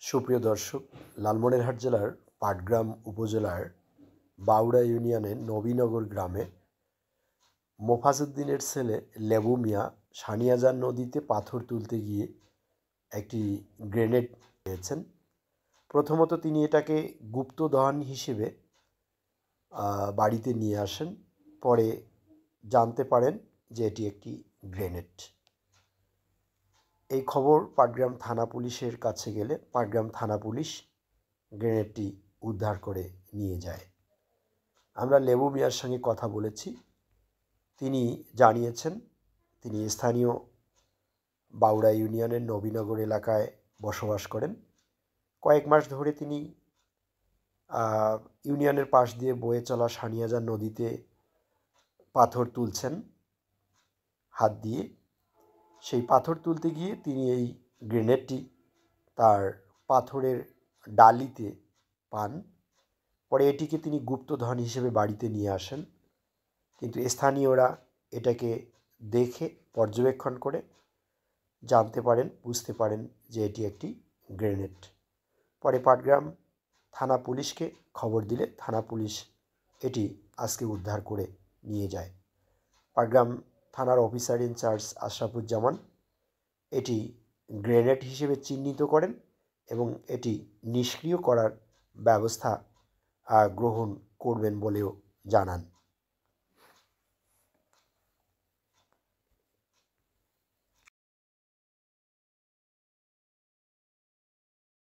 সুপ্রিয় দর্শক, লালমনিরহাট জেলার পাটগ্রাম উপজেলার বাউড়া ইউনিয়নের নবীনগর গ্রামে মোফাজ্জেদ্দিনের ছেলে লেবু মিয়া সানিয়াজান নদীতে পাথর তুলতে গিয়ে একটি গ্রেনেড পেয়েছেন। প্রথমত তিনি এটাকে গুপ্তধন হিসেবে বাড়িতে নিয়ে আসেন। পরে জানতে পারেন যে এটি একটি গ্রেনেড। এই খবর পাটগ্রাম থানা পুলিশের কাছে গেলে পাটগ্রাম থানা পুলিশ গ্রেনেডটি উদ্ধার করে নিয়ে যায়। আমরা লেবু মিয়ার সঙ্গে কথা বলেছি। তিনি জানিয়েছেন তিনি স্থানীয় বাউড়া ইউনিয়নের নবীনগর এলাকায় বসবাস করেন। কয়েক মাস ধরে তিনি ইউনিয়নের পাশ দিয়ে বয়ে চলা সানিয়াজান নদীতে পাথর তুলছেন হাত দিয়ে। সেই পাথর তুলতে গিয়ে তিনি এই গ্রেনেডটি তার পাথরের ডালিতে পান। পরে এটিকে তিনি গুপ্তধন হিসেবে বাড়িতে নিয়ে আসেন, কিন্তু স্থানীয়রা এটাকে দেখে পর্যবেক্ষণ করে জানতে পারেন, বুঝতে পারেন যে এটি একটি গ্রেনেড। পরে পাটগ্রাম থানা পুলিশকে খবর দিলে থানা পুলিশ এটি আজকে উদ্ধার করে নিয়ে যায়। পাটগ্রাম থানার অফিসার ইনচার্জ আশরাফুজ্জামান এটি গ্রেনেড হিসেবে চিহ্নিত করেন এবং এটি নিষ্ক্রিয় করার ব্যবস্থা গ্রহণ করবেন বলেও জানান।